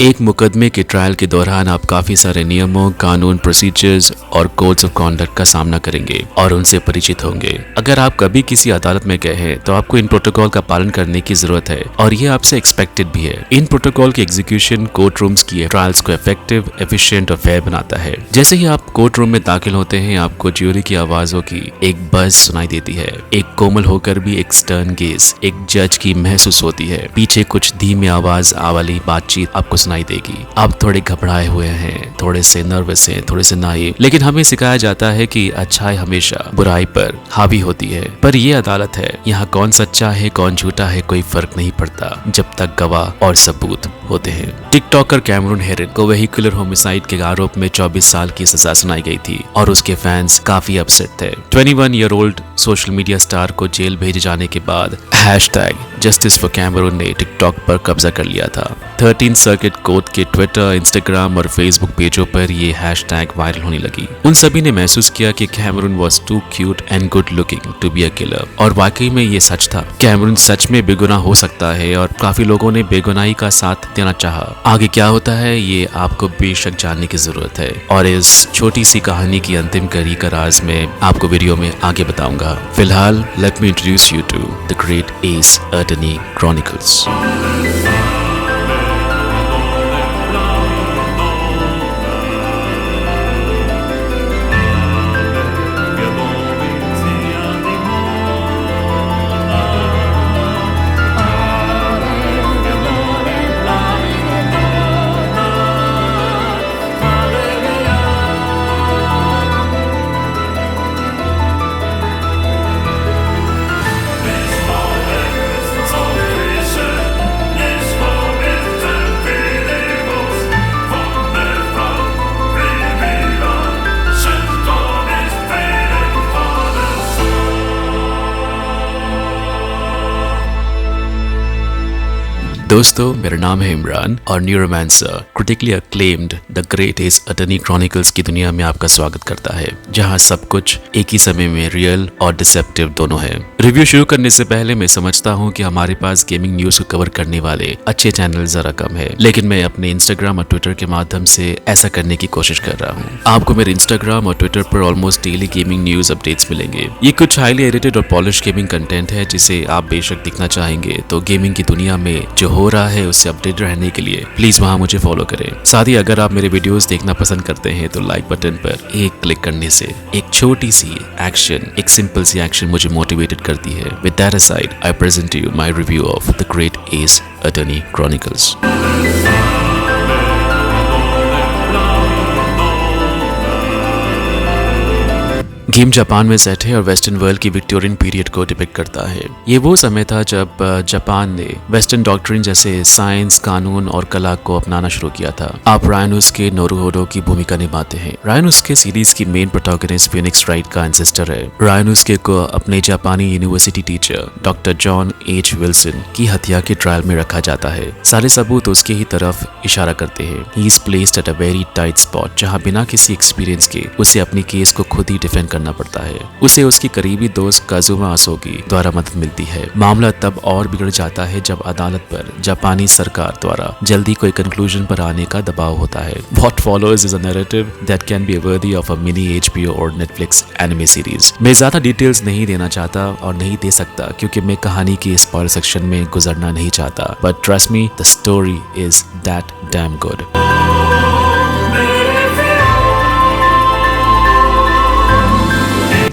एक मुकदमे के ट्रायल के दौरान आप काफी सारे नियमों, कानून, प्रोसीजर्स और कोड्स ऑफ कॉन्डक्ट का सामना करेंगे और उनसे परिचित होंगे। अगर आप कभी किसी अदालत में गए हैं तो आपको इन प्रोटोकॉल का पालन करने की जरूरत है और ये आपसे एक्सपेक्टेड भी है। इन प्रोटोकॉल की एग्जीक्यूशन कोर्ट रूम्स की ट्रायल्स को इफेक्टिव, एफिशिएंट और फेयर बनाता है। जैसे ही आप कोर्ट रूम में दाखिल होते हैं, आपको ज्यूरी की आवाजों की एक बज सुनाई देती है। एक कोमल होकर भी एक स्टर्न गेज एक जज की महसूस होती है। पीछे कुछ धीमी आवाज वाली बातचीत आपको सुनाई देगी। आप थोड़े घबराए हुए हैं, थोड़े से नर्वस हैं, थोड़े से नाइव, लेकिन हमें सिखाया जाता है कि अच्छाई हमेशा बुराई पर हावी होती है। पर ये अदालत है, यहाँ कौन सच्चा है कौन झूठा है कोई फर्क नहीं पड़ता जब तक गवाह और सबूत होते हैं। टिकटॉकर कैमरून हेरिन को वेहिकुलर होमिसाइड के आरोप में 24 साल की सजा सुनाई गई थी और उसके फैंस काफी अपसेट थे। 21 year old social media star को जेल भेजे जाने के बाद #Justice for Cameron ने टिकटॉक पर कब्जा कर लिया था। 13 सर्किट कोर्ट के ट्विटर, इंस्टाग्राम और फेसबुक पेजों पर ये हैशटैग वायरल होने लगी। उन सभी ने महसूस किया कि Cameron was too cute and good looking to be a killer. और वाकई में ये सच था। कैमरून सच में बेगुनाह हो सकता है और काफी लोगों ने बेगुनाही का साथ देना चाहा। आगे क्या होता है ये आपको बेशक जानने की जरूरत है और इस छोटी सी कहानी की अंतिम कड़ी का राज मैं आपको वीडियो में आगे बताऊंगा। फिलहाल let me introduce you to the great ace attorney chronicles. दोस्तों, मेरा नाम है इमरान और neuromancer critically acclaimed the great ace attorney chronicles की दुनिया में आपका स्वागत करता है, जहां सब कुछ एक ही समय में रियल और डिसेप्टिव दोनों है। रिव्यू शुरू करने से पहले मैं समझता हूं कि हमारे पास गेमिंग न्यूज को कवर करने वाले अच्छे चैनल जरा कम है, लेकिन मैं अपने इंस्टाग्राम और ट्विटर के माध्यम से ऐसा करने की कोशिश कर रहा हूँ। आपको मेरे इंस्टाग्राम और ट्विटर पर almost daily gaming news updates मिलेंगे। ये कुछ हाईली एडिटेड और पॉलिश गेमिंग कंटेंट है जिसे आप बेशक दिखना चाहेंगे तो गेमिंग की दुनिया में जो हो रहा है उससे अपडेट रहने के लिए प्लीज वहां मुझे फॉलो करें। साथ ही अगर आप मेरे वीडियोस देखना पसंद करते हैं तो लाइक बटन पर एक क्लिक करने से एक छोटी सी एक्शन, एक सिंपल सी एक्शन मुझे मोटिवेटेड करती है। With that aside, I present you my review of the great ace attorney chronicles. Game Japan में सेट है और वेस्टर्न वर्ल्ड की विक्टोरियन पीरियड को डिपिक्ट करता है। ये वो समय था जब जापान ने वेस्टर्न डॉक्ट्रिन जैसे साइंस, कानून और कला को अपनाना शुरू किया था। आप रायनुस्के नोरुहोडो की भूमिका निभाते हैं। रायनुस्के सीरीज की मेन प्रोटैगनिस्ट फीनिक्स राइट का एंसेस्टर है। रायनुस्के को अपने जापानी university teacher doctor John H Wilson की हत्या के ट्रायल में रखा जाता है। सारे सबूत उसके ही तरफ इशारा करते हैं। He is placed at a very tight spot, जहां बिना किसी एक्सपीरियंस के उसे अपनी केस को खुद ही डिफेंड करना पड़ता है। उसे उसकी करीबी दोस्त काजुमा असोगी द्वारा मदद मिलती है। मामला तब और बिगड़ जाता है जब अदालत पर जापानी सरकार द्वारा जल्दी कोई कंक्लूजन पर आने का दबाव होता है। What follows is a narrative that can be worthy of a mini HBO और Netflix anime series। मैं ज्यादा डिटेल्स नहीं देना चाहता और नहीं दे सकता क्योंकि मैं कहानी की स्पॉइलर सेक्शन में गुजरना नहीं चाहता। But trust me, the story is that damn good।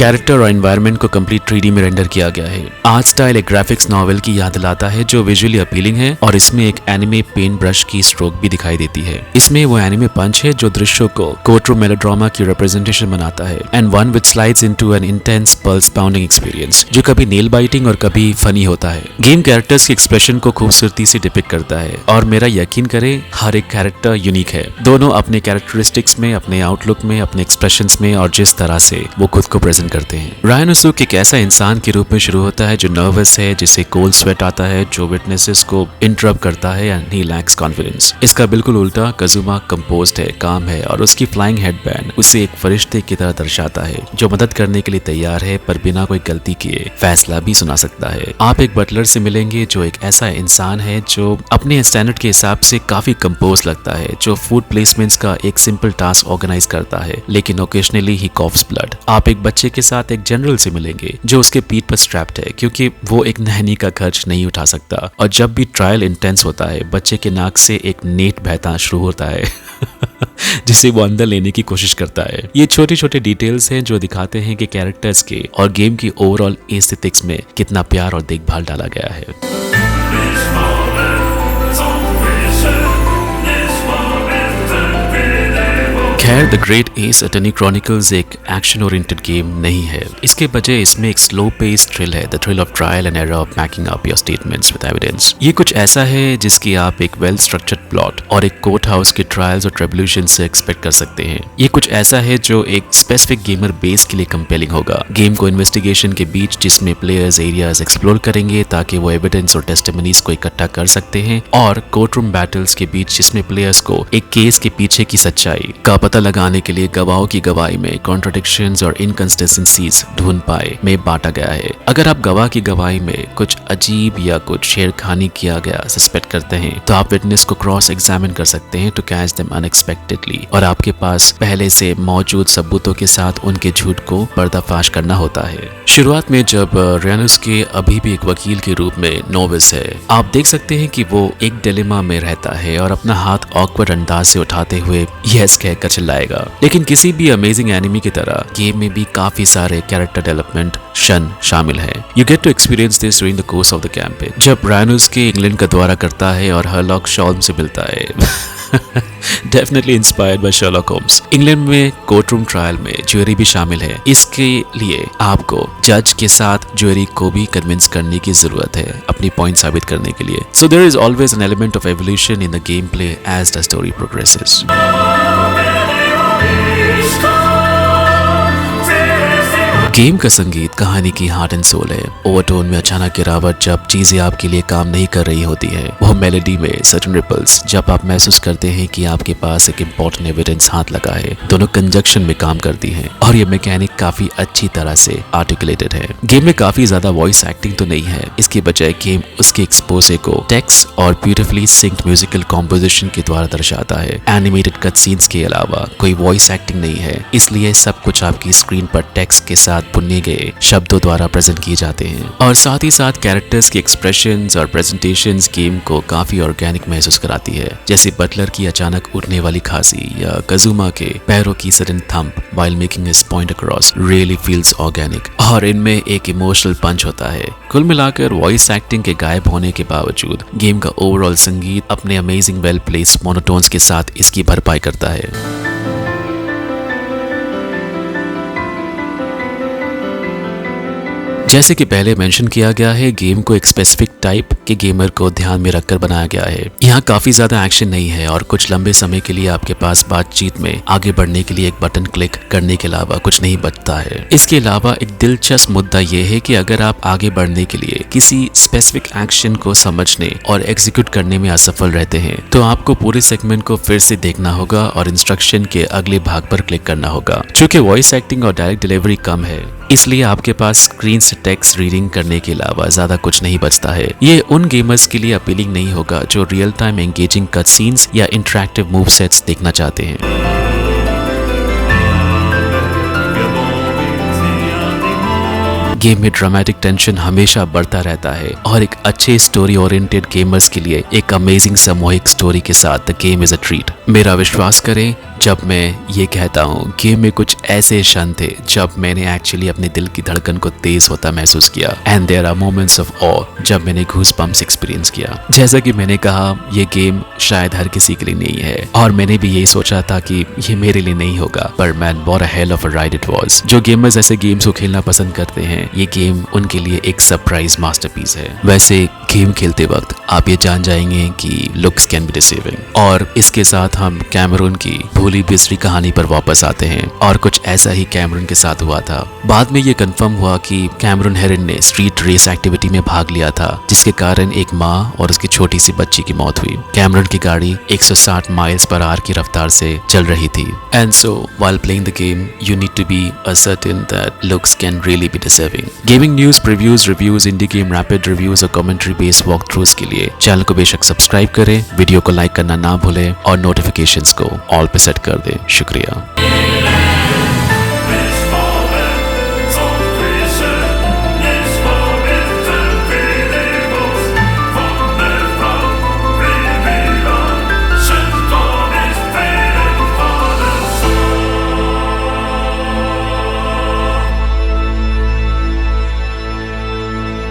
Character और एनवायरनमेंट को कंप्लीट 3D में रेंडर किया गया है। आर्ट स्टाइल एक ग्राफिक्स नॉवेल की याद दिलाता है जो विजुअली अपीलिंग है और इसमें एक एनिमे पेंट ब्रश की स्ट्रोक भी दिखाई देती है। इसमें वो एनिमे पंच है जो दृश्यों को कोर्टरूम मेलोड्रामा की रिप्रेजेंटेशन बनाता है and one which slides into an intense pulse bounding experience जो कभी नेल बाइटिंग और कभी फनी होता है। गेम कैरेक्टर्स के एक्सप्रेशन को खूबसूरती से डिपिक्ट करता है और मेरा यकीन करे हर एक कैरेक्टर यूनिक है। दोनों अपने कैरेक्टरिस्टिक्स में, अपने आउटलुक में, अपने एक्सप्रेशंस में और जिस तरह से वो खुद को प्रेजेंट करते हैं। रायन उसूक एक ऐसा इंसान के रूप में शुरू होता है जो नर्वस है, जिसे कोल्ड स्वेट आता है, जो विटनेसेस को इंटरप्ट करता है एंड ही लैक्स कॉन्फिडेंस। इसका बिल्कुल उल्टा कजुमा कंपोज्ड है, काम है और उसकी फ्लाइंग हेडबैंड उसे एक फरिश्ते की तरह दर्शाता है जो मदद करने के लिए तैयार है पर बिना कोई गलती किए फैसला भी सुना सकता है। आप एक बटलर से मिलेंगे जो एक ऐसा इंसान है जो अपने स्टैंडर्ड के हिसाब से काफी कंपोज लगता है, जो फूड प्लेसमेंट्स का एक सिंपल टास्क ऑर्गेनाइज करता है लेकिन ओकेजनली ही कॉफ्स ब्लड। आप एक बच्चे के साथ एक जनरल से मिलेंगे जो उसके पीठ पर स्ट्रैप्ड है क्योंकि वो एक नहनी का खर्च नहीं उठा सकता, और जब भी ट्रायल इंटेंस होता है बच्चे के नाक से एक नेट बहता शुरू होता है जिसे वो अंदर लेने की कोशिश करता है। ये छोटे छोटे डिटेल्स हैं जो दिखाते हैं कि कैरेक्टर्स के और गेम की ओवरऑल एस्थेटिक्स में कितना प्यार और देखभाल डाला गया है। खैर, the great ace attorney chronicles एक एक्शन ओरिएंटेड गेम नहीं है। इसके बजाय इसमें एक स्लो पेस थ्रिल है, the thrill of trial and error of banking up your statements with evidence. ये कुछ ऐसा है जिसकी आप एक वेल स्ट्रक्चर्ड प्लॉट और एक कोर्ट हाउस के ट्रायल्स और ट्रिब्यूलेशन से एक्सपेक्ट कर सकते हैं। ये कुछ ऐसा है जो एक स्पेसिफिक गेमर बेस के लिए कंपेलिंग होगा। गेम को इन्वेस्टिगेशन के बीच जिसमें प्लेयर्स एरियाज एक्सप्लोर करेंगे ताकि वो एविडेंस और टेस्टिमनीज को इकट्ठा कर सकते हैं, और कोर्ट रूम बैटल्स के बीच जिसमें प्लेयर्स को एक केस के पीछे की सच्चाई का पता लगाने के लिए गवाहों की गवाही में कॉन्ट्रडिक्शंस और इनकंसिस्टेंसीज ढूंढ पाए में बांटा गया है। अगर आप गवाह की गवाही में कुछ अजीब या कुछ छेड़खानी किया गया सस्पेक्ट करते हैं तो आप विटनेस को क्रॉस एग्जामिन कर सकते हैं टू कैच देम अनएक्सपेक्टेडली, और आपके पास पहले से मौजूद सबूतों के साथ उनके झूठ को पर्दाफाश करना होता है। शुरुआत में जब रेनुस्के अभी भी एक वकील के रूप में नोविस है, आप देख सकते हैं कि वो एक डिलेमा में रहता है और अपना हाथ ऑकवर्ड अंदाज से उठाते हुए यस कहकर चिल्लाएगा। लेकिन किसी भी अमेजिंग एनिमी की तरह गेम में भी काफी सारे कैरेक्टर डेवलपमेंट क्षण शामिल है। You get to experience this during the course of the campaign. जब रेनुस्के इंग्लैंड का दौरा करता है और हरलॉक शॉल्म से मिलता है definitely inspired by Sherlock Holmes. England में कोर्टरूम ट्रायल में ज्वेरी भी शामिल है। इसके लिए आपको जज के साथ ज्वेरी को भी कन्विंस करने की जरूरत है अपनी पॉइंट साबित करने के लिए। So there is always an element of evolution in the game play as the story progresses. Game का संगीत कहानी की हार्ट एंड सोल है। ओवरटोन में अचानक गिरावट जब चीजें आपके लिए काम नहीं कर रही होती है, वो मेलोडी में सडन रिपल्स जब आप महसूस करते हैं कि आपके पास एक इम्पोर्टेंट एविडेंस हाथ लगा है, दोनों कंजक्शन में काम करती हैं और ये मैकेनिक काफी अच्छी तरह से आर्टिकुलेटेड है। गेम में काफी ज्यादा वॉइस एक्टिंग तो नहीं है, इसके बजाय गेम उसके एक्सपोजे को टेक्स्ट और ब्यूटीफुली सिंक्ड म्यूजिकल कॉम्पोजिशन के द्वारा दर्शाता है। एनिमेटेड कट सीन्स के अलावा कोई वॉइस एक्टिंग नहीं है, इसलिए सब कुछ आपकी स्क्रीन पर टेक्स्ट के साथ बुने गए शब्दों द्वारा प्रेजेंट किए जाते हैं, और साथ ही साथ कैरेक्टर्स के एक्सप्रेशंस और प्रेजेंटेशंस गेम को काफी ऑर्गेनिक महसूस कराती है, जैसे बटलर की अचानक उठने वाली खांसी या कजुमा के पैरों की sudden thump while making his point across really feels organic, और इनमें एक इमोशनल पंच होता है। कुल मिलाकर वॉइस एक्टिंग के गायब होने के बावजूद गेम का ओवरऑल संगीत अपने अमेजिंग वेल प्लेस्ड मोनोटोन्स के साथ इसकी भरपाई करता है। जैसे कि पहले मेंशन किया गया है, गेम को एक स्पेसिफिक टाइप के गेमर को ध्यान में रखकर बनाया गया है। यहाँ काफी ज्यादा एक्शन नहीं है और कुछ लंबे समय के लिए आपके पास बातचीत में आगे बढ़ने के लिए एक बटन क्लिक करने के अलावा कुछ नहीं बचता है। इसके अलावा एक दिलचस्प मुद्दा यह है कि अगर आप आगे बढ़ने के लिए किसी स्पेसिफिक एक्शन को समझने और एग्जीक्यूट करने में असफल रहते हैं तो आपको पूरे सेगमेंट को फिर से देखना होगा और इंस्ट्रक्शन के अगले भाग पर क्लिक करना होगा। चूंकि वॉइस एक्टिंग और डायरेक्ट डिलीवरी कम है, इसलिए आपके पास स्क्रीन से टेक्स्ट रीडिंग करने के अलावा ज्यादा कुछ नहीं बचता है। ये उन गेमर्स के लिए अपीलिंग नहीं होगा जो real time engaging cut scenes या इंटरैक्टिव मूव सेट्स देखना चाहते हैं। गेम में ड्रामेटिक टेंशन हमेशा बढ़ता रहता है और एक अच्छे स्टोरी ओरिएंटेड गेमर्स के लिए एक अमेजिंग सामूहिक स्टोरी के साथ the game is a treat. मेरा विश्वास करें जब मैं ये कहता हूँ, गेम में कुछ ऐसे क्षण थे जब मैंने एक्चुअली अपने दिल की धड़कन को तेज होता महसूस किया, and there are moments of awe जब मैंने गूज़ बम्प्स एक्सपीरियंस किया। जैसा कि मैंने कहा, ये गेम शायद हर किसी के लिए नहीं है और मैंने भी यही सोचा था कि ये मेरे लिए नहीं होगा, पर man what a hell of a ride it was. जो गेमर्स ऐसे गेम्स को खेलना पसंद करते हैं, ये गेम उनके लिए एक सरप्राइज मास्टरपीस है। वैसे गेम खेलते वक्त आप ये जान जाएंगे कि लुक्स कैन बी डिसीविंग। और इसके साथ हम कैमरून की भूली बिसरी कहानी पर वापस आते हैं और कुछ ऐसा ही कैमरून के साथ हुआ था। बाद में ये कंफर्म हुआ कि कैमरून हेरन ने स्ट्रीट रेस एक्टिविटी में भाग लिया था, जिसके कारण एक माँ और उसकी छोटी सी बच्ची की मौत हुई। कैमरून की गाड़ी 160 माइल्स पर आवर की रफ्तार से चल रही थी। And so while playing the game you need to be certain that looks can really be deserving. Gaming news, previews, reviews, indie game rapid reviews और कमेंट्री बेस्ड वॉक थ्रूज के लिए channel को बेशक सब्सक्राइब करें, video को like करना ना भूलें और नोटिफिकेशंस को ऑल पे सेट कर दें। शुक्रिया।